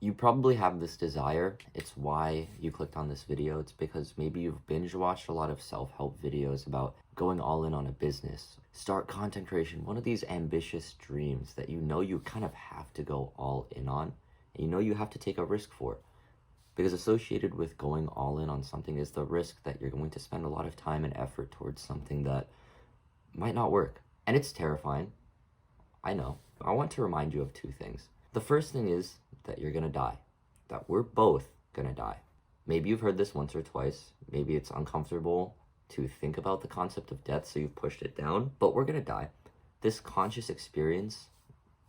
You probably have this desire. It's why you clicked on this video. It's because maybe you've binge watched a lot of self-help videos about going all in on a business, start content creation, one of these ambitious dreams that you know you kind of have to go all in on, and you know you have to take a risk for. Because associated with going all in on something is the risk that you're going to spend a lot of time and effort towards something that might not work. And it's terrifying. I know. I want to remind you of two things. The first thing is that you're gonna die. That we're both gonna die. Maybe you've heard this once or twice. Maybe it's uncomfortable to think about the concept of death, so you've pushed it down. But we're gonna die. This conscious experience,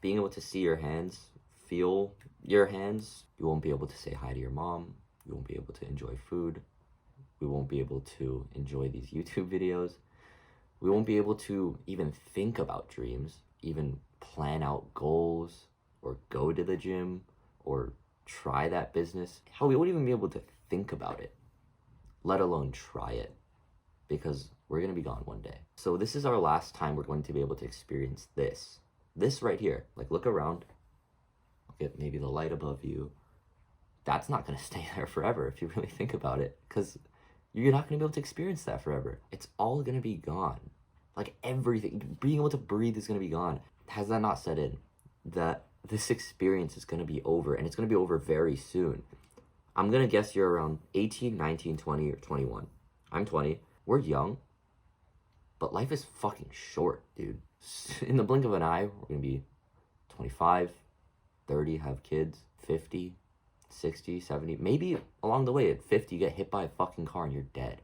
being able to see your hands, feel your hands, you won't be able to say hi to your mom. You won't be able to enjoy food. We won't be able to enjoy these YouTube videos. We won't be able to even think about dreams, even plan out goals, or go to the gym, or try that business. Hell, we won't even be able to think about it, let alone try it, because we're gonna be gone one day. So this is our last time we're going to be able to experience this. This right here. Like, look around. Look at maybe the light above you. That's not gonna stay there forever if you really think about it, because you're not gonna be able to experience that forever. It's all gonna be gone. Like, everything, being able to breathe is gonna be gone. Has that not set in? That this experience is gonna be over, and it's gonna be over very soon. I'm gonna guess you're around 18, 19, 20, or 21. I'm 20. We're young, but life is fucking short, dude. In the blink of an eye, we're gonna be 25, 30, have kids, 50, 60, 70, maybe along the way at 50 you get hit by a fucking car and you're dead.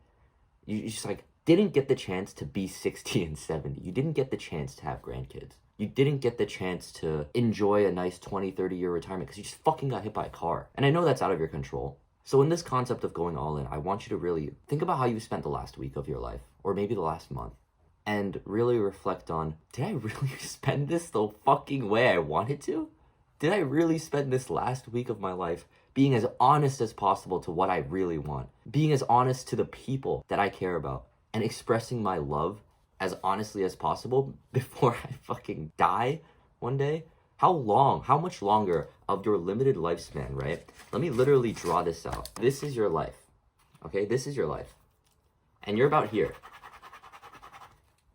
You just like didn't get the chance to be 60 and 70. You didn't get the chance to have grandkids. You didn't get the chance to enjoy a nice 20, 30-year retirement because you just fucking got hit by a car. And I know that's out of your control. So in this concept of going all in, I want you to really think about how you spent the last week of your life, or maybe the last month, and really reflect on, did I really spend this the fucking way I wanted to? Did I really spend this last week of my life being as honest as possible to what I really want? Being as honest to the people that I care about, and expressing my love as honestly as possible before I fucking die one day? How much longer of your limited lifespan, right? Let me literally draw this out. This is your life, okay? This is your life. And you're about here.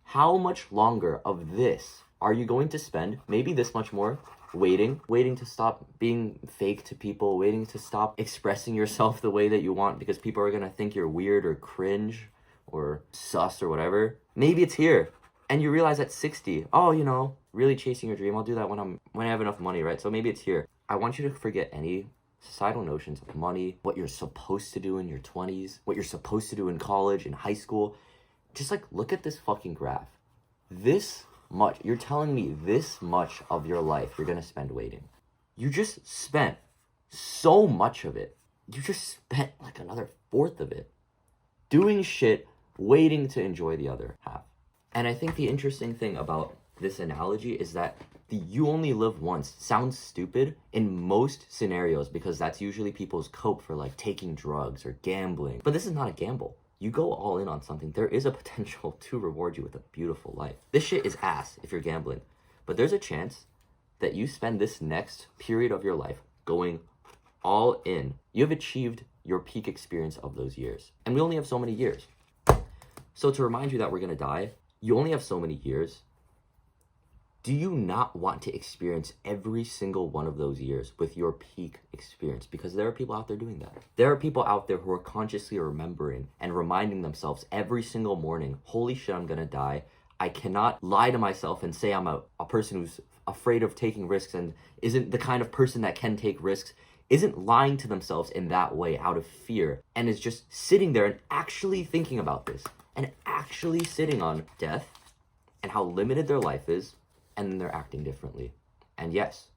How much longer of this are you going to spend, maybe this much more, waiting to stop being fake to people, waiting to stop expressing yourself the way that you want because people are gonna think you're weird or cringe or sus or whatever? Maybe it's here, and you realize at 60, oh, you know, really chasing your dream, I'll do that when I have enough money, right? So maybe it's here. I want you to forget any societal notions of money, what you're supposed to do in your 20s, what you're supposed to do in college, in high school. Just like, look at this fucking graph. This much, you're telling me this much of your life you're gonna spend waiting. You just spent so much of it. You just spent like another fourth of it doing shit, waiting to enjoy the other half. And I think the interesting thing about this analogy is that the you only live once sounds stupid in most scenarios because that's usually people's cope for like taking drugs or gambling. But this is not a gamble. You go all in on something, there is a potential to reward you with a beautiful life. This shit is ass if you're gambling. But there's a chance that you spend this next period of your life going all in. You have achieved your peak experience of those years. And we only have so many years. So to remind you that we're gonna die, you only have so many years. Do you not want to experience every single one of those years with your peak experience? Because there are people out there doing that. There are people out there who are consciously remembering and reminding themselves every single morning, holy shit, I'm gonna die. I cannot lie to myself and say I'm a person who's afraid of taking risks and isn't the kind of person that can take risks, isn't lying to themselves in that way out of fear, and is just sitting there and actually thinking about this, and actually sitting on death and how limited their life is, and then they're acting differently. And yes,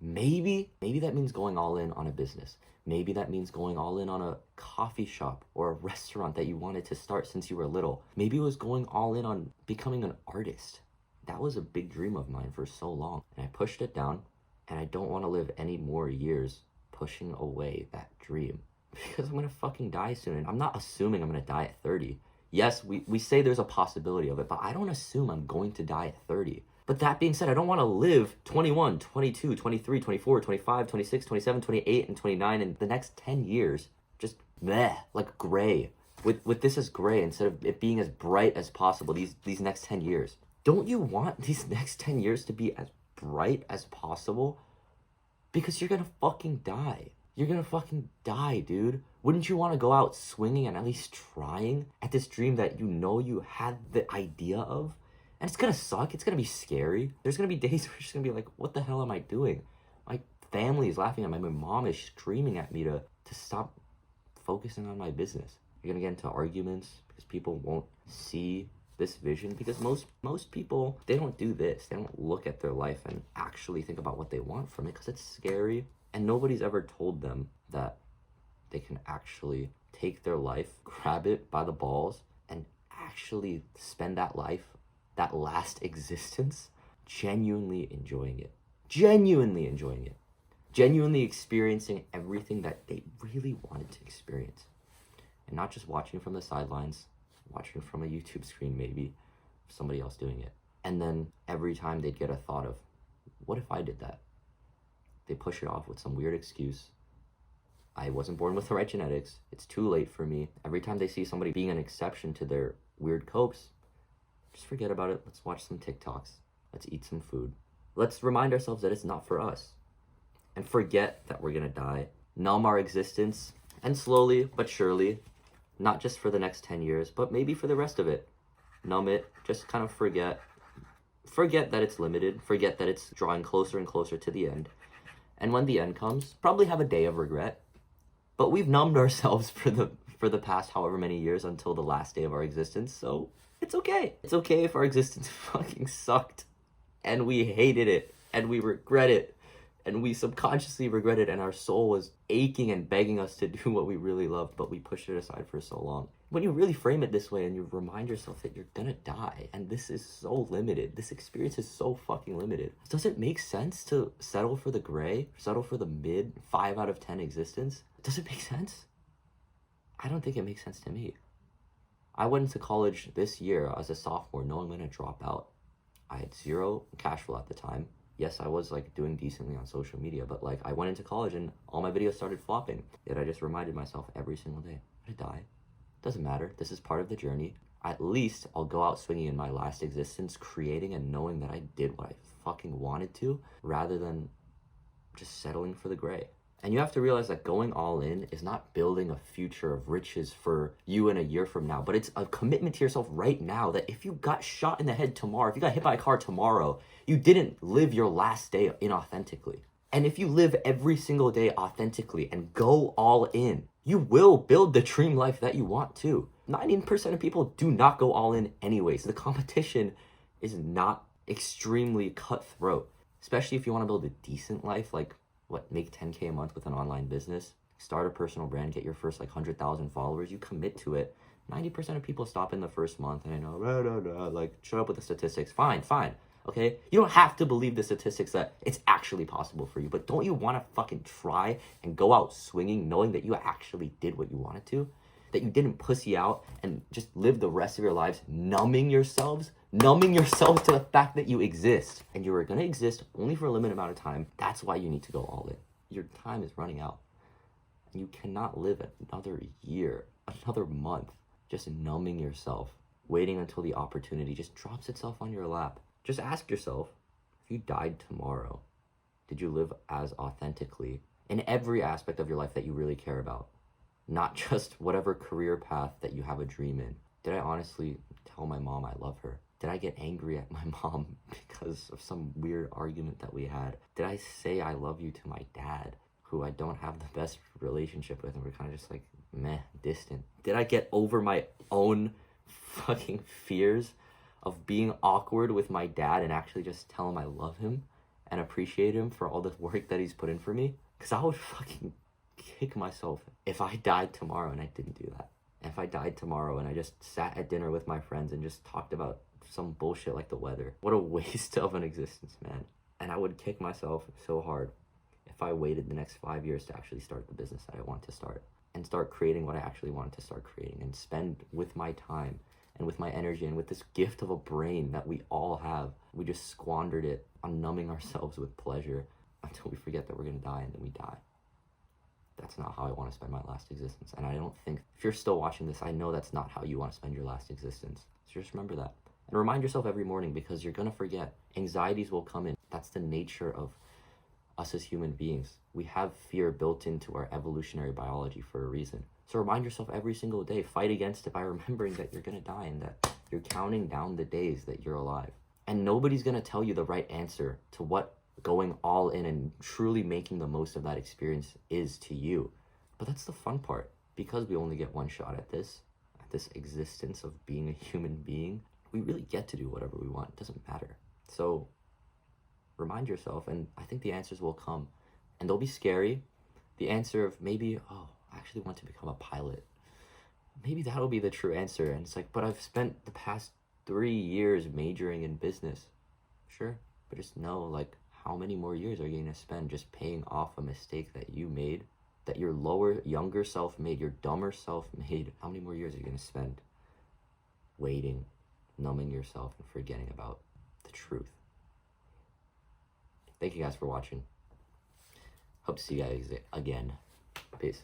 maybe that means going all in on a business. Maybe that means going all in on a coffee shop or a restaurant that you wanted to start since you were little. Maybe it was going all in on becoming an artist. That was a big dream of mine for so long, and I pushed it down, and I don't want to live any more years pushing away that dream because I'm gonna fucking die soon. And I'm not assuming I'm gonna die at 30. Yes, we say there's a possibility of it, but I don't assume I'm going to die at 30. But that being said, I don't want to live 21, 22, 23, 24, 25, 26, 27, 28, and 29 in the next 10 years. Just meh, like gray. With this as gray instead of it being as bright as possible these next 10 years. Don't you want these next 10 years to be as bright as possible? Because you're gonna fucking die. You're gonna fucking die, dude. Wouldn't you want to go out swinging and at least trying at this dream that you know you had the idea of? And it's gonna suck. It's gonna be scary. There's gonna be days where you're just gonna be like, what the hell am I doing? My family is laughing at me. My mom is screaming at me to stop focusing on my business. You're gonna get into arguments because people won't see this vision, because most people, they don't do this. They don't look at their life and actually think about what they want from it because it's scary, and nobody's ever told them that they can actually take their life, grab it by the balls, and actually spend that life, that last existence, genuinely enjoying it, genuinely experiencing everything that they really wanted to experience, and not just watching from the sidelines, watching from a YouTube screen maybe, somebody else doing it. And then every time they get a thought of, what if I did that? They push it off with some weird excuse. I wasn't born with the right genetics. It's too late for me. Every time they see somebody being an exception to their weird copes, just forget about it. Let's watch some TikToks. Let's eat some food. Let's remind ourselves that it's not for us. And forget that we're gonna die. Numb our existence, and slowly but surely, not just for the next 10 years, but maybe for the rest of it. Numb it, just kind of forget that it's limited, forget that it's drawing closer and closer to the end. And when the end comes, probably have a day of regret. But we've numbed ourselves for the past however many years until the last day of our existence, so it's okay. It's okay if our existence fucking sucked, and we hated it, and we regret it, and we subconsciously regret it, and our soul was aching and begging us to do what we really loved, but we pushed it aside for so long. When you really frame it this way and you remind yourself that you're gonna die, and this is so limited, this experience is so fucking limited, does it make sense to settle for the gray, settle for the mid 5 out of 10 existence? Does it make sense? I don't think it makes sense to me. I went into college this year as a sophomore knowing I'm gonna drop out. I had zero cash flow at the time. Yes, I was like doing decently on social media, but like I went into college and all my videos started flopping. Yet I just reminded myself every single day, I'm gonna die. Doesn't matter. This is part of the journey. At least I'll go out swinging in my last existence, creating and knowing that I did what I fucking wanted to, rather than just settling for the gray. And you have to realize that going all in is not building a future of riches for you in a year from now, but it's a commitment to yourself right now that if you got shot in the head tomorrow, if you got hit by a car tomorrow, you didn't live your last day inauthentically. And if you live every single day authentically and go all in, you will build the dream life that you want to. 90% of people do not go all in anyways. The competition is not extremely cutthroat, especially if you want to build a decent life, like make 10K a month with an online business, start a personal brand, get your first 100,000 followers, you commit to it. 90% of people stop in the first month, and I know, shut up with the statistics. Fine, okay? You don't have to believe the statistics that it's actually possible for you, but don't you want to fucking try and go out swinging knowing that you actually did what you wanted to? That you didn't pussy out and just live the rest of your lives numbing yourselves to the fact that you exist, and you are going to exist only for a limited amount of time. That's why you need to go all in. Your time is running out, and you cannot live another year, another month, just numbing yourself, waiting until the opportunity just drops itself on your lap. Just ask yourself, if you died tomorrow, did you live as authentically in every aspect of your life that you really care about? Not just whatever career path that you have a dream in. Did I honestly tell my mom I love her? Did I get angry at my mom because of some weird argument that we had? Did I say I love you to my dad, who I don't have the best relationship with, and we're kind of just distant? Did I get over my own fucking fears of being awkward with my dad and actually just tell him I love him and appreciate him for all the work that he's put in for me? Because I would fucking kick myself if I died tomorrow and I didn't do that. If I died tomorrow and I just sat at dinner with my friends and just talked about some bullshit like the weather. What a waste of an existence, man. And I would kick myself so hard if I waited the next 5 years to actually start the business that I want to start, and start creating what I actually wanted to start creating, and spend with my time and with my energy and with this gift of a brain that we all have, we just squandered it on numbing ourselves with pleasure until we forget that we're gonna die, and then we die. That's not how I want to spend my last existence. And I don't think, if you're still watching this, I know that's not how you want to spend your last existence. So just remember that. And remind yourself every morning, because you're gonna forget. Anxieties will come in. That's the nature of us as human beings. We have fear built into our evolutionary biology for a reason. So remind yourself every single day, fight against it by remembering that you're gonna die and that you're counting down the days that you're alive. And nobody's gonna tell you the right answer to what going all in and truly making the most of that experience is to you. But that's the fun part, because we only get one shot at this existence of being a human being. We really get to do whatever we want. It doesn't matter. So remind yourself, and I think the answers will come, and they'll be scary. The answer of maybe, oh, I actually want to become a pilot. Maybe that'll be the true answer. And it's like, but I've spent the past 3 years majoring in business. Sure, but just know, like, how many more years are you going to spend just paying off a mistake that you made, that your younger self made, your dumber self made? How many more years are you going to spend waiting, numbing yourself, and forgetting about the truth? Thank you guys for watching. Hope to see you guys again. Peace.